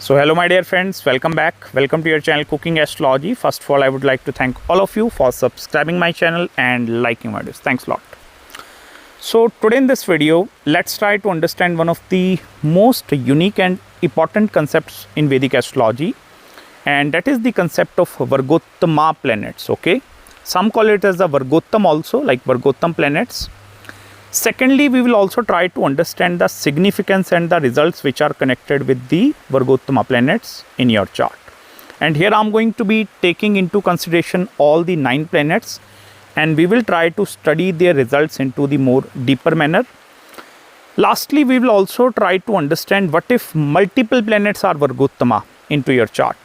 So hello my dear friends, welcome back. Welcome to your channel Cooking Astrology. First of all, I would like to thank all of you for subscribing my channel and liking my videos. Thanks a lot. So today in this video, let's try to understand one of the most unique and important concepts in Vedic astrology, and that is the concept of Vargottama planets. Okay, some call it as the Vargottam also, like Vargottam planets. Secondly, we will also try to understand the significance and the results which are connected with the Vargottama planets in your chart. And here I am going to be taking into consideration all the 9 planets, and we will try to study their results into the more deeper manner. Lastly, we will also try to understand what if multiple planets are Vargottama into your chart.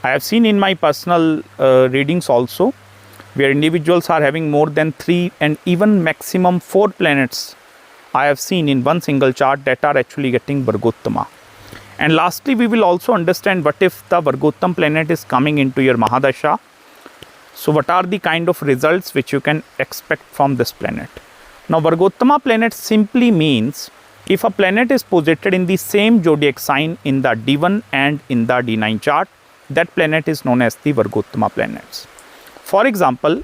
I have seen in my personal readings also, where individuals are having more than 3 and even maximum 4 planets I have seen in one single chart that are actually getting Vargottama. And lastly, we will also understand what if the Vargottam planet is coming into your Mahadasha. So what are the kind of results which you can expect from this planet. Now Vargottama planet simply means if a planet is posited in the same zodiac sign in the D1 and in the D9 chart, that planet is known as the Vargottama planets. For example,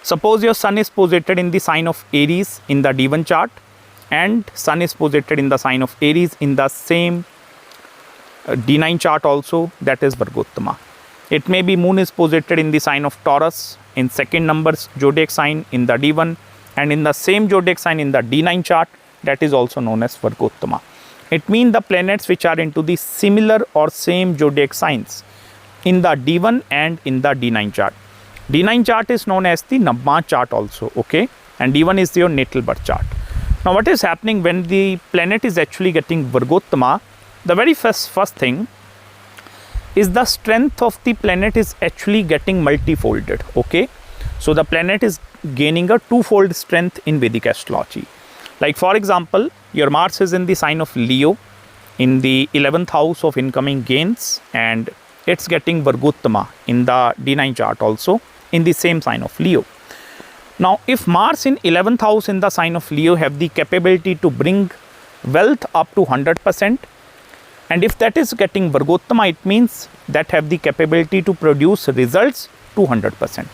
suppose your sun is posited in the sign of Aries in the D1 chart and sun is posited in the sign of Aries in the same D9 chart also, that is Vargottama. It may be moon is posited in the sign of Taurus in second number zodiac sign in the D1 and in the same zodiac sign in the D9 chart, that is also known as Vargottama. It means the planets which are into the similar or same zodiac signs in the D1 and in the D9 chart. D9 chart is known as the Navma chart also, okay, and D1 is your natal birth chart. Now what is happening when the planet is actually getting Vargottama? The very first thing is the strength of the planet is actually getting multifolded, okay. So the planet is gaining a twofold strength in Vedic astrology. Like for example, your Mars is in the sign of Leo in the 11th house of incoming gains, and it's getting Vargottama in the D9 chart also in the same sign of Leo. Now if Mars in 11th house in the sign of Leo have the capability to bring wealth up to 100%, and if that is getting Vargottama, it means that have the capability to produce results to 100%.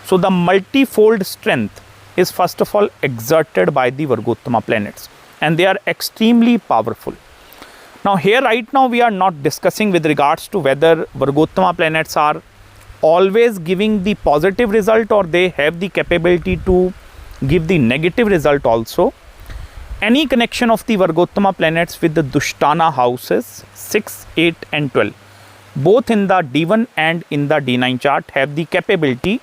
So the multifold strength is first of all exerted by the Vargottama planets, and they are extremely powerful. Now here right now we are not discussing with regards to whether Vargottama planets are always giving the positive result or they have the capability to give the negative result also. Any connection of the Vargottama planets with the Dushtana houses 6, 8 and 12, both in the D1 and in the D9 chart, have the capability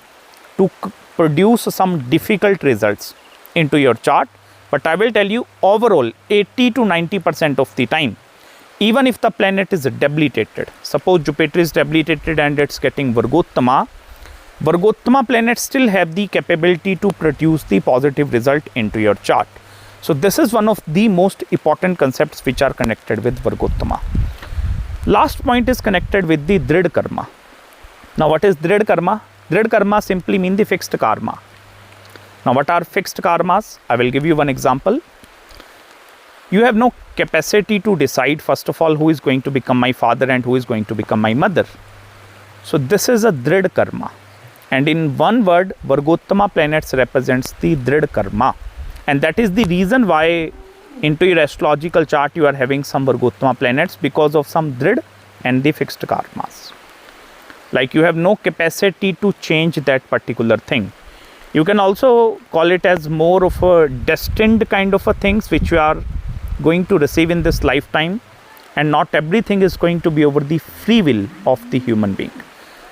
to produce some difficult results into your chart. But I will tell you, overall 80 to 90% of the time, even if the planet is debilitated, suppose Jupiter is debilitated and it's getting Vargottama, Vargottama planets still have the capability to produce the positive result into your chart. So this is one of the most important concepts which are connected with Vargottama. Last point is connected with the Drid Karma. Now what is Drid Karma? Drid Karma simply means the fixed karma. Now what are fixed karmas? I will give you one example. You have no capacity to decide first of all who is going to become my father and who is going to become my mother. So this is a Drid Karma, and in one word Vargottama planets represents the Drid Karma, and that is the reason why into your astrological chart you are having some Vargottama planets because of some Drid and the fixed karmas. Like you have no capacity to change that particular thing. You can also call it as more of a destined kind of a things which you are going to receive in this lifetime, and not everything is going to be over the free will of the human being.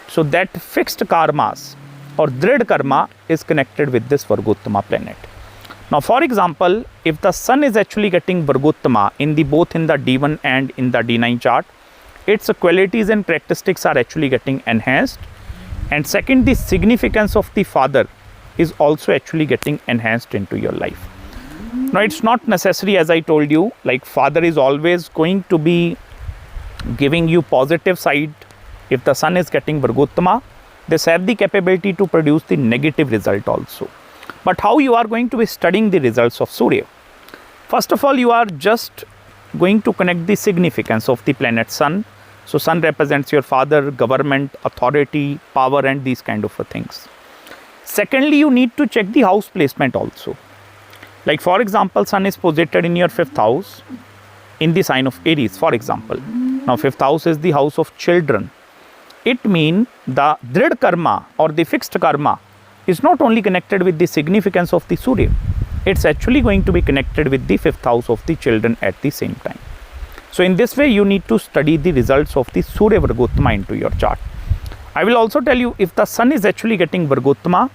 So that fixed karmas or Drid Karma is connected with this Vargottama planet. Now for example, if the sun is actually getting Vargottama in the both in the D1 and in the D9 chart, its qualities and characteristics are actually getting enhanced, and second, the significance of the father is also actually getting enhanced into your life. Now it's not necessary, as I told you, like father is always going to be giving you positive side. If the sun is getting Vargottama, this have the capability to produce the negative result also. But how you are going to be studying the results of Surya? First of all, you are just going to connect the significance of the planet Sun. So Sun represents your father, government, authority, power, and these kind of things. Secondly, you need to check the house placement also. Like for example, Sun is posited in your 5th house in the sign of Aries, for example. Now 5th house is the house of children. It means the drid karma or the fixed karma is not only connected with the significance of the Surya, it's actually going to be connected with the 5th house of the children at the same time. So in this way, you need to study the results of the Surya Vargottama into your chart. I will also tell you, if the Sun is actually getting Vargottama,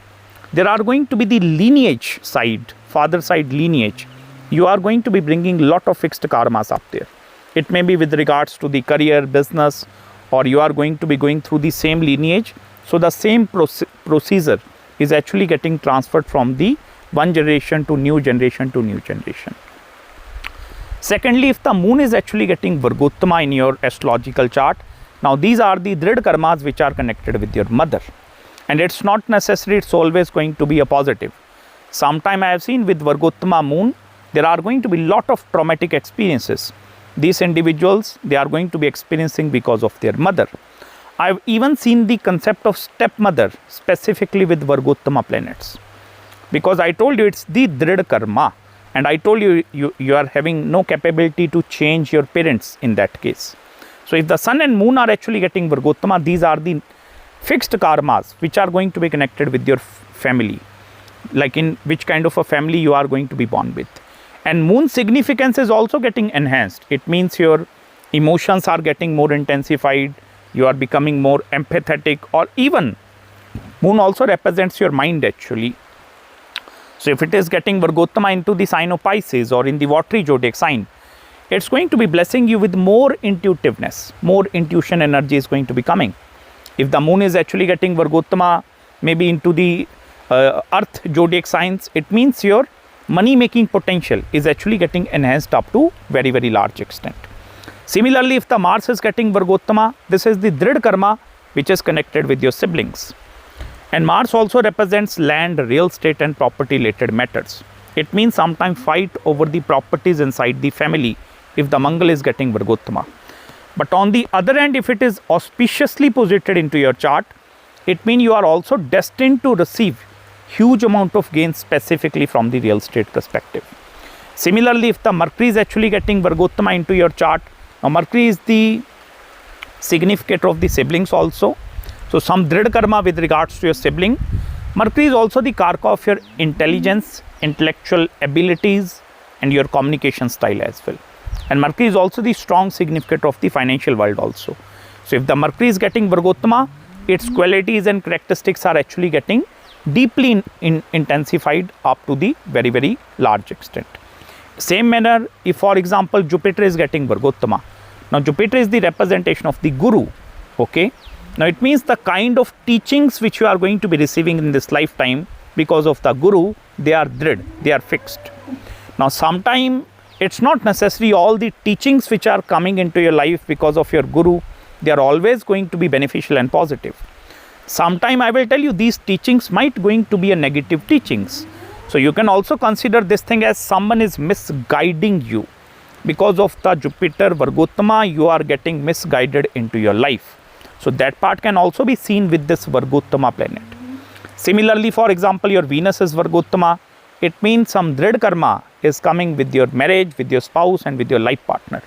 there are going to be the lineage side, father side lineage. You are going to be bringing lot of fixed karmas up there. It may be with regards to the career, business, or you are going to be going through the same lineage. So the same procedure is actually getting transferred from the one generation to new generation to new generation. Secondly, if the moon is actually getting Vargottama in your astrological chart, now these are the drid karmas which are connected with your mother. And it's not necessary, it's always going to be a positive. Sometime I have seen with Vargottama moon, there are going to be lot of traumatic experiences. These individuals, they are going to be experiencing because of their mother. I've even seen the concept of stepmother specifically with Vargottama planets. Because I told you it's the drid karma. And I told you, you are having no capability to change your parents in that case. So if the Sun and Moon are actually getting Vargottama, these are the fixed karmas which are going to be connected with your family. Like in which kind of a family you are going to be born with. And Moon significance is also getting enhanced. It means your emotions are getting more intensified. You are becoming more empathetic, or even Moon also represents your mind actually. So if it is getting Vargottama into the sign of Pisces or in the watery zodiac sign, it's going to be blessing you with more intuitiveness, more intuition energy is going to be coming. If the moon is actually getting Vargottama maybe into the earth zodiac signs, it means your money making potential is actually getting enhanced up to very, very large extent. Similarly, if the Mars is getting Vargottama, this is the drid karma which is connected with your siblings. And Mars also represents land, real estate and property related matters. It means sometimes fight over the properties inside the family if the Mangal is getting Vargottama. But on the other hand, if it is auspiciously posited into your chart, it means you are also destined to receive huge amount of gains specifically from the real estate perspective. Similarly, if the Mercury is actually getting Vargottama into your chart, now Mercury is the significator of the siblings also. So some drid karma with regards to your sibling. Mercury is also the karka of your intelligence, intellectual abilities and your communication style as well. And Mercury is also the strong significator of the financial world also. So if the Mercury is getting Vargottama, its qualities and characteristics are actually getting deeply intensified up to the very, very large extent. Same manner, if for example Jupiter is getting Vargottama. Now Jupiter is the representation of the Guru. Okay. Now it means the kind of teachings which you are going to be receiving in this lifetime because of the Guru, they are drid, they are fixed. Now sometime it's not necessary all the teachings which are coming into your life because of your Guru, they are always going to be beneficial and positive. Sometime I will tell you these teachings might going to be a negative teachings. So you can also consider this thing as someone is misguiding you. Because of the Jupiter Vargottama, you are getting misguided into your life. So that part can also be seen with this Vargottama planet. Similarly, for example, your Venus is Vargottama. It means some drid karma is coming with your marriage, with your spouse and with your life partner.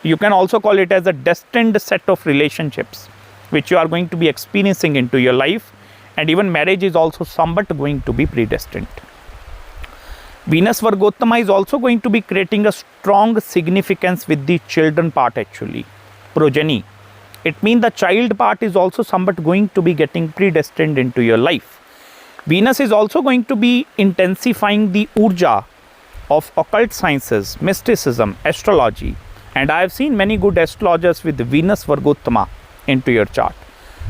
You can also call it as a destined set of relationships which you are going to be experiencing into your life, and even marriage is also somewhat going to be predestined. Venus Vargottama is also going to be creating a strong significance with the children part actually, progeny. It means the child part is also somewhat going to be getting predestined into your life. Venus is also going to be intensifying the urja of occult sciences, mysticism, astrology. And I have seen many good astrologers with Venus Vargottama into your chart.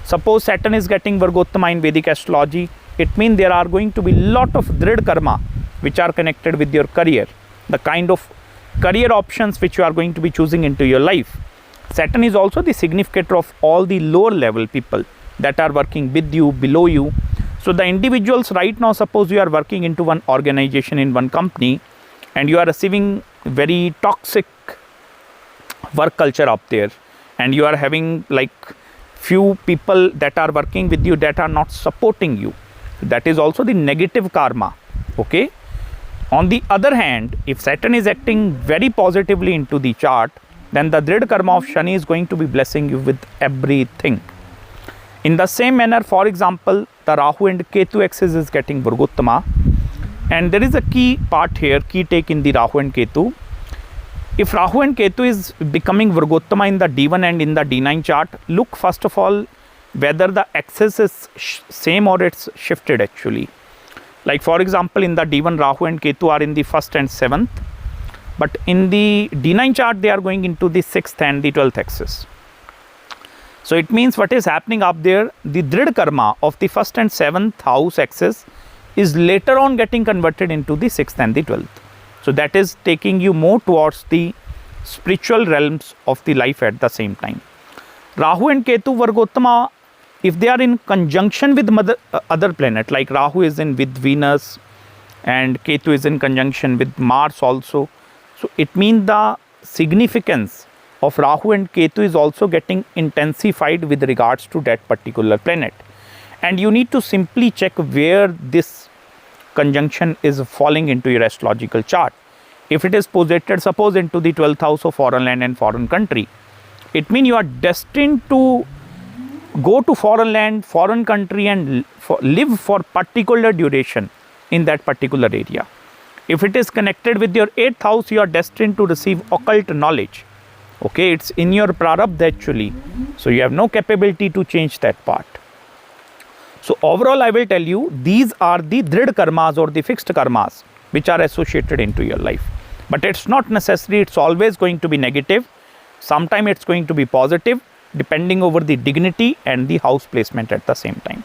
Suppose Saturn is getting Vargottama in Vedic astrology, it means there are going to be lot of drid karma which are connected with your career, the kind of career options which you are going to be choosing into your life. Saturn is also the significator of all the lower level people that are working with you, below you. So the individuals right now, suppose you are working into one organization in one company and you are receiving very toxic work culture up there, and you are having like few people that are working with you that are not supporting you. That is also the negative karma. Okay. On the other hand, if Saturn is acting very positively into the chart, then the Drid karma of Shani is going to be blessing you with everything. In the same manner, for example, the Rahu and Ketu axis is getting Vargottama, and there is a key part here, key take in the Rahu and Ketu. If Rahu and Ketu is becoming Vargottama in the D1 and in the D9 chart, look first of all whether the axis is same or it's shifted actually. Like for example, in the D1 Rahu and Ketu are in the 1st and 7th, but in the D9 chart they are going into the 6th and the 12th axis. So it means what is happening up there, the Drid karma of the 1st and 7th house axis is later on getting converted into the 6th and the 12th. So that is taking you more towards the spiritual realms of the life at the same time. Rahu and Ketu Vargottama, if they are in conjunction with other planet, like Rahu is in with Venus and Ketu is in conjunction with Mars also. So it means the significance of Rahu and Ketu is also getting intensified with regards to that particular planet. And you need to simply check where this conjunction is falling into your astrological chart. If it is posited, suppose into the 12th house of foreign land and foreign country, it means you are destined to go to foreign land, foreign country and live for particular duration in that particular area. If it is connected with your 8th house, you are destined to receive occult knowledge. Okay, it's in your prarabdha actually. So you have no capability to change that part. So overall, I will tell you, these are the Drid karmas or the fixed karmas which are associated into your life. But it's not necessary, it's always going to be negative. Sometimes it's going to be positive, depending over the dignity and the house placement at the same time.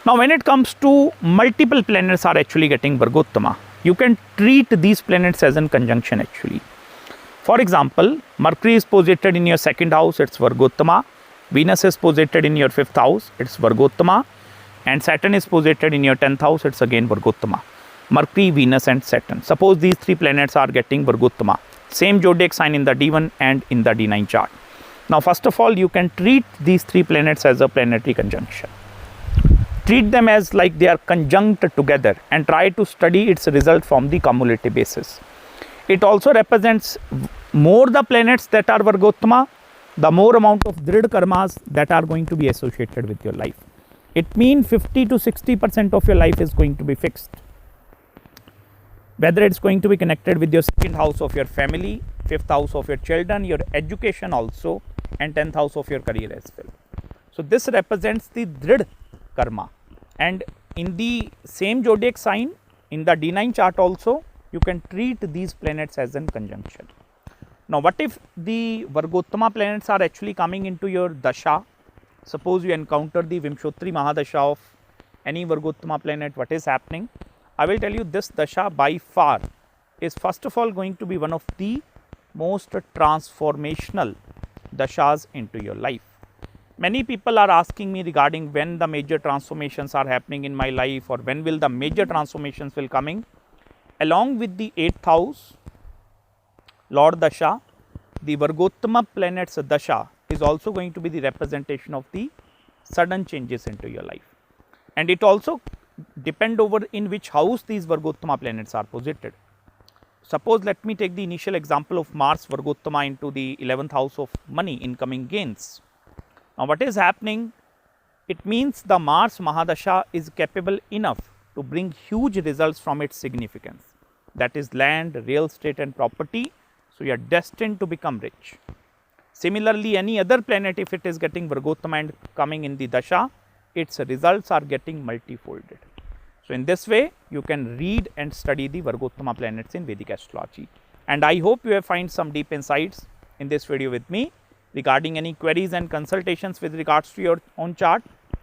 Now, when it comes to multiple planets are actually getting Vargottama, you can treat these planets as in conjunction actually. For example, Mercury is posited in your 2nd house, it's Vargottama. Venus is posited in your 5th house, it's Vargottama. And Saturn is posited in your 10th house, it's again Vargottama. Mercury, Venus and Saturn. Suppose these 3 planets are getting Vargottama. Same zodiac sign in the D1 and in the D9 chart. Now, first of all, you can treat these 3 planets as a planetary conjunction. Treat them as like they are conjunct together and try to study its result from the cumulative basis. It also represents more the planets that are Vargottama, the more amount of Drid karmas that are going to be associated with your life. It means 50 to 60% of your life is going to be fixed. Whether it's going to be connected with your 2nd house of your family, 5th house of your children, your education also, and 10th house of your career as well. So this represents the Drid karma. And in the same zodiac sign, in the D9 chart also, you can treat these planets as in conjunction. Now, what if the Vargottama planets are actually coming into your dasha? Suppose you encounter the Vimshotri Mahadasha of any Vargottama planet, what is happening? I will tell you, this dasha by far is first of all going to be one of the most transformational dashas into your life. Many people are asking me regarding when the major transformations are happening in my life, or when will the major transformations will coming. Along with the 8th house Lord Dasha, the Vargottama planet's Dasha is also going to be the representation of the sudden changes into your life. And it also depend over in which house these Vargottama planets are posited. Suppose let me take the initial example of Mars Vargottama into the 11th house of money, incoming gains. Now what is happening? It means the Mars Mahadasha is capable enough to bring huge results from its significance. That is land, real estate and property. So you are destined to become rich. Similarly, any other planet, if it is getting Vargottama and coming in the Dasha, its results are getting multifolded. So in this way, you can read and study the Vargottama planets in Vedic astrology. And I hope you have find some deep insights in this video with me. Regarding any queries and consultations with regards to your own chart,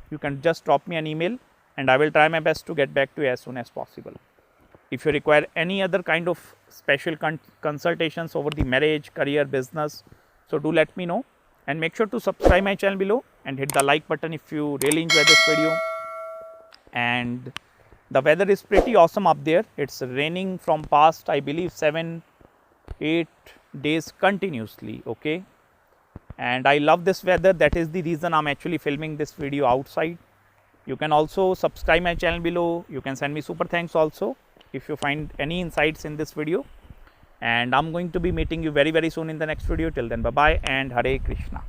you can just drop me an email and I will try my best to get back to you as soon as possible. If you require any other kind of special consultations over the marriage, career, business, so do let me know, and make sure to subscribe my channel below and hit the like button if you really enjoy this video. And the weather is pretty awesome up there. It's raining from past, I believe, 7, 8 days continuously. Okay, and I love this weather. That is the reason I'm actually filming this video outside. You can also subscribe my channel below. You can send me super thanks also if you find any insights in this video. And I'm going to be meeting you very soon in the next video. Till then, bye bye and Hare Krishna.